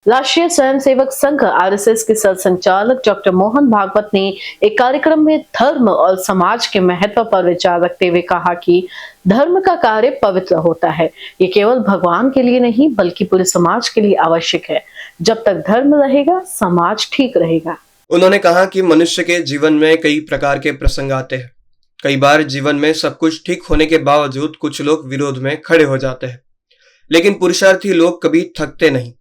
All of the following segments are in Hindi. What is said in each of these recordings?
राष्ट्रीय स्वयंसेवक संघ आरएसएस के सरसंचालक डॉक्टर मोहन भागवत ने एक कार्यक्रम में धर्म और समाज के महत्व पर विचार रखते हुए कहा कि धर्म का कार्य पवित्र होता है। ये केवल भगवान के लिए नहीं बल्कि पूरे समाज के लिए आवश्यक है। जब तक धर्म रहेगा समाज ठीक रहेगा। उन्होंने कहा कि मनुष्य के जीवन में कई प्रकार के प्रसंग आते हैं। कई बार जीवन में सब कुछ ठीक होने के बावजूद कुछ लोग विरोध में खड़े हो जाते हैं, लेकिन पुरुषार्थी लोग कभी थकते नहीं।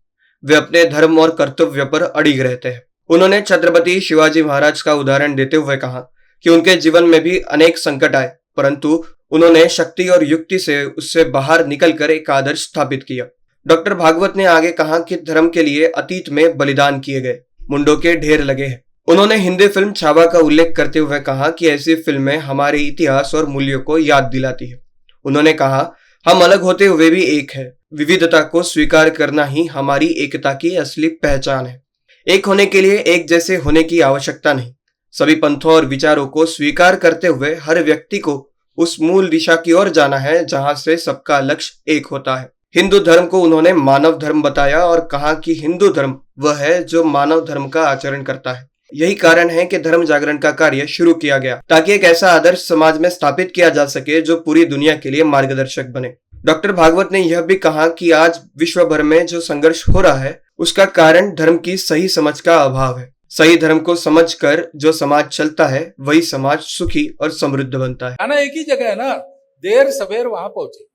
वे अपने धर्म और कर्तव्य पर अड़िग रहते हैं। उन्होंने छत्रपति शिवाजी महाराज का उदाहरण देते हुए कहा कि उनके जीवन में भी अनेक संकट आए, परंतु उन्होंने शक्ति और युक्ति से उससे बाहर निकलकर एक आदर्श स्थापित किया। डॉक्टर भागवत ने आगे कहा कि धर्म के लिए अतीत में बलिदान किए गए, मुंडों के ढेर लगे हैं। उन्होंने हिंदी फिल्म छावा का उल्लेख करते हुए कहा कि ऐसी फिल्में हमारे इतिहास और मूल्यों को याद दिलाती है। उन्होंने कहा, हम अलग होते हुए भी एक है। विविधता को स्वीकार करना ही हमारी एकता की असली पहचान है। एक होने के लिए एक जैसे होने की आवश्यकता नहीं। सभी पंथों और विचारों को स्वीकार करते हुए हर व्यक्ति को उस मूल दिशा की ओर जाना है जहां से सबका लक्ष्य एक होता है। हिंदू धर्म को उन्होंने मानव धर्म बताया और कहा कि हिंदू धर्म वह है जो मानव धर्म का आचरण करता है। यही कारण है कि धर्म जागरण का कार्य शुरू किया गया, ताकि एक ऐसा आदर्श समाज में स्थापित किया जा सके जो पूरी दुनिया के लिए मार्गदर्शक बने। डॉक्टर भागवत ने यह भी कहा कि आज विश्व भर में जो संघर्ष हो रहा है उसका कारण धर्म की सही समझ का अभाव है। सही धर्म को समझकर जो समाज चलता है वही समाज सुखी और समृद्ध बनता है। आना एक ही जगह है ना, देर सवेर वहां पहुंचे,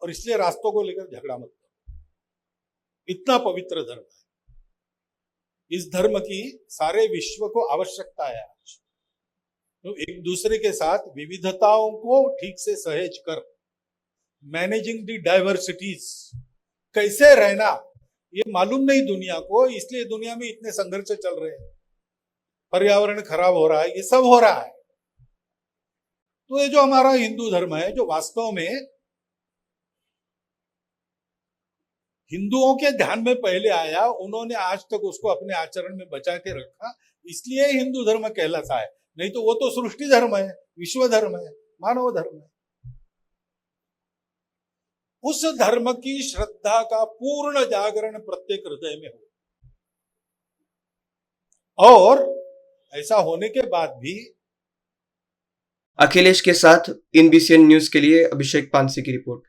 और इसलिए रास्तों को लेकर झगड़ा मत करो। इतना पवित्र धर्म है, इस धर्म की सारे विश्व को आवश्यकता है आज। तो एक दूसरे के साथ विविधताओं को ठीक से सहेज कर मैनेजिंग दी डाइवर्सिटीज कैसे रहना, ये मालूम नहीं दुनिया को, इसलिए दुनिया में इतने संघर्ष चल रहे हैं। पर्यावरण खराब हो रहा है, ये सब हो रहा है। तो ये जो हमारा हिंदू धर्म है, जो वास्तव में हिंदुओं के ध्यान में पहले आया, उन्होंने आज तक उसको अपने आचरण में बचा के रखा, इसलिए हिंदू धर्म कहलाता है। नहीं तो वो तो सृष्टि धर्म है, विश्व धर्म है, मानव धर्म है। उस धर्म की श्रद्धा का पूर्ण जागरण प्रत्येक हृदय में हो, और ऐसा होने के बाद भी। अखिलेश के साथ INBCN न्यूज के लिए अभिषेक पानसी की रिपोर्ट।